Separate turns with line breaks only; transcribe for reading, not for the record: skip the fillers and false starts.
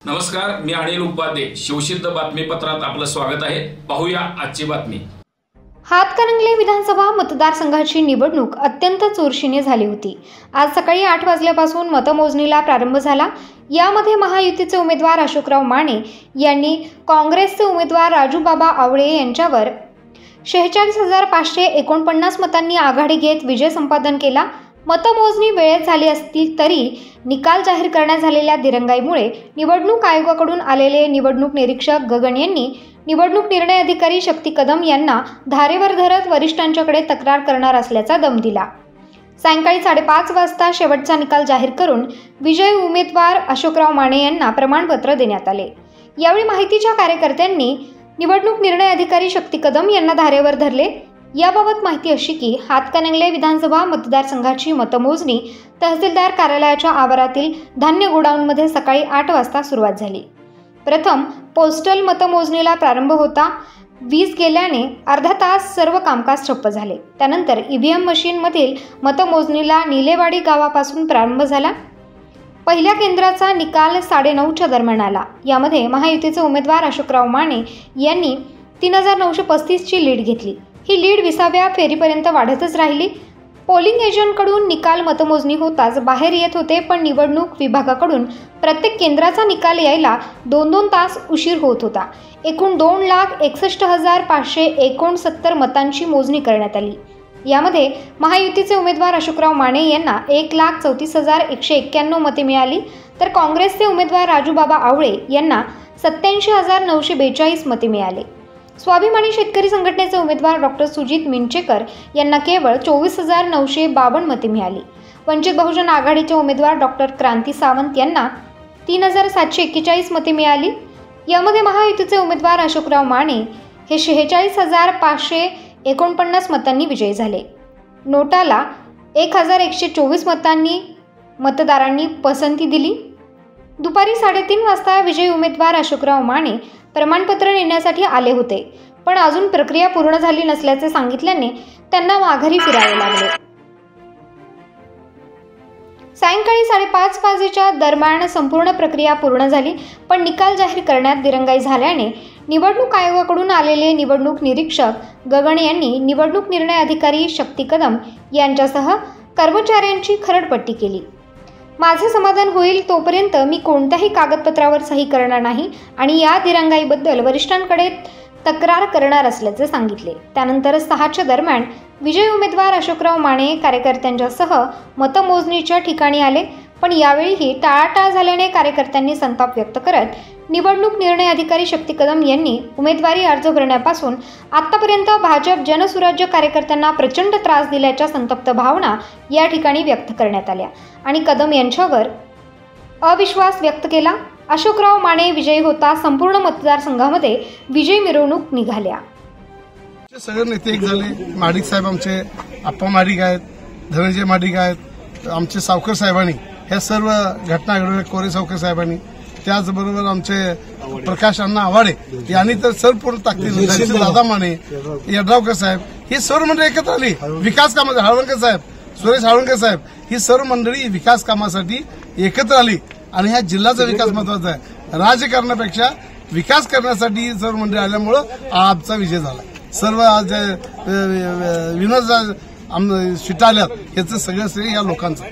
नमस्कार, मी अनिल उपाध्ये. शिवसिद्ध बातमीपत्रात आपलं स्वागत आहे. पाहूया आजची बातमी.
हातकणंगले विधानसभा मतदारसंघाची निवडणूक अत्यंत चुरशीने झाली होती. आज सकाळी 8 वाजल्यापासून मतमोजणीला प्रारंभ झाला. यामध्ये महायुतीचे उमेदवार अशोकराव माने यांनी काँग्रेसचे उमेदवार राजूबाबा आवळे यांच्यावर 46,549 मतांनी आघाडी घेत विजय संपादन केला. मतमोजणी वेळेत झाली असली तरी निकाल जाहीर करण्यात झालेल्या दिरंगाईमुळे निवडणूक आयोगाकडून आलेले निवडणूक निरीक्षक गगन यांनी निवडणूक निर्णय अधिकारी शक्ती कदम यांना धारेवर धरत वरिष्ठांच्याकडे तक्रार करणार असल्याचा दम दिला. सायंकाळी 5:30 वाजता शेवटचा निकाल जाहीर करून विजयी उमेदवार अशोकराव माने यांना प्रमाणपत्र देण्यात आले. यावेळी माहितीच्या कार्यकर्त्यांनी निवडणूक निर्णय अधिकारी शक्ती कदम यांना धारेवर धरले. याबाबत माहिती अशी की हातकणंगले विधानसभा मतदारसंघाची मतमोजणी तहसीलदार कार्यालयाच्या आवारातील धान्य गोडाऊनमध्ये सकाळी 8 वाजता सुरुवात झाली. प्रथम पोस्टल मतमोजणीला प्रारंभ होता. वीज गेल्याने अर्धा तास सर्व कामकाज ठप्प झाले. त्यानंतर ईव्हीएम मशीनमधील मतमोजणीला निलेवाडी गावापासून प्रारंभ झाला. पहिल्या केंद्राचा निकाल 9:30च्या दरम्यान आला. यामध्ये महायुतीचे उमेदवार अशोकराव माने यांनी 3,935ची लीड घेतली. ही लीड 20व्या फेरीपर्यंत वाढतच राहिली. पोलिंग एजंटकडून निकाल मतमोजणी होताच बाहेर येत होते, पण निवडणूक विभागाकडून प्रत्येक केंद्राचा निकाल यायला 2-2 तास उशीर होत होता. एकूण 2,61,569 मतांची मोजणी करण्यात आली. यामध्ये महायुतीचे उमेदवार अशोकराव माने यांना 1,34,191 मते मिळाली, तर काँग्रेसचे उमेदवार राजूबाबा आवळे यांना 87,942 मते मिळाले. स्वाभिमानी शेतकरी संघटनेचे उमेदवार डॉक्टर सुजित मिंचेकर यांना केवळ 24,952 मते मिळाली. वंचित बहुजन आघाडीचे उमेदवार डॉक्टर क्रांती सावंत यांना 3,741 मते मिळाली. यामध्ये महायुतीचे उमेदवार अशोकराव माने हे 46,549 मतांनी विजयी झाले. नोटाला 1,124 मतदारांनी पसंती दिली. दुपारी 3:30 वाजता विजयी उमेदवार अशोकराव माने प्रमाणपत्र नेण्यासाठी आले होते, पण अजून प्रक्रिया पूर्ण झाली नसल्याचे सांगितल्याने त्यांना माघारी फिरावे लागले. सायंकाळी 5:30 वाजेच्या दरम्यान संपूर्ण प्रक्रिया पूर्ण झाली, पण निकाल जाहीर करण्यात दिरंगाई झाल्याने निवडणूक आयोगाकडून आलेले निवडणूक निरीक्षक गगन यांनी निवडणूक निर्णय अधिकारी शक्ती कदम यांच्यासह कर्मचाऱ्यांची खरडपट्टी केली. माझे समाधान होईल तोपर्यंत मी कोणत्याही कागदपत्रावर सही करणार नाही आणि या दिरंगाईबद्दल वरिष्ठांकडे तक्रार करणार असल्याचे सांगितले. त्यानंतर 6च्या दरम्यान विजयी उमेदवार अशोकराव माने कार्यकर्त्यांच्यासह मतमोजणीच्या ठिकाणी आले, पण यावेळीही टाळाटाळ झाल्याने कार्यकर्त्यांनी संताप व्यक्त करत निवडणूक निर्णय अधिकारी शक्ती कदम यांनी उमेदवारी अर्ज भरण्यापासून आतापर्यंत भाजप जनसुराज्य कार्यकर्त्यांना प्रचंड त्रास दिल्याच्या संतप्त भावना या ठिकाणी व्यक्त करण्यात आल्या आणि कदम यांच्यावर अविश्वास व्यक्त केला. अशोकराव माने विजयी होता संपूर्ण मतदारसंघामध्ये विजय मिरवणूक निघाल्या.
सगळे नेते एक झाले. माडिक साहेब आमचे, आप्पा माडिक आहेत, धनंजय माडिक आहेत, आमचे सावकर साहेबांनी ह्या सर्व घटना घडवल्या. कोरे सावकर साहेबांनी, त्याचबरोबर आमचे प्रकाश अण्णा आवाडे यांनी तर संपूर्ण ताकदीने, दादा माने, यड्रावकर साहेब, ही सर्व मंडळी एकत्र आली विकास कामासाठी. हाळवणकर साहेब, सुरेश हाळवणकर साहेब, ही सर्व मंडळी विकास कामासाठी एकत्र आली आणि ह्या जिल्ह्याचा विकास महत्वाचा आहे. राजकारणापेक्षा विकास करण्यासाठी सर्व मंडळी आल्यामुळं आमचा विजय झाला. सर्व आज विनोद शिटाल्यात याचं सगळं श्रेय या लोकांचं.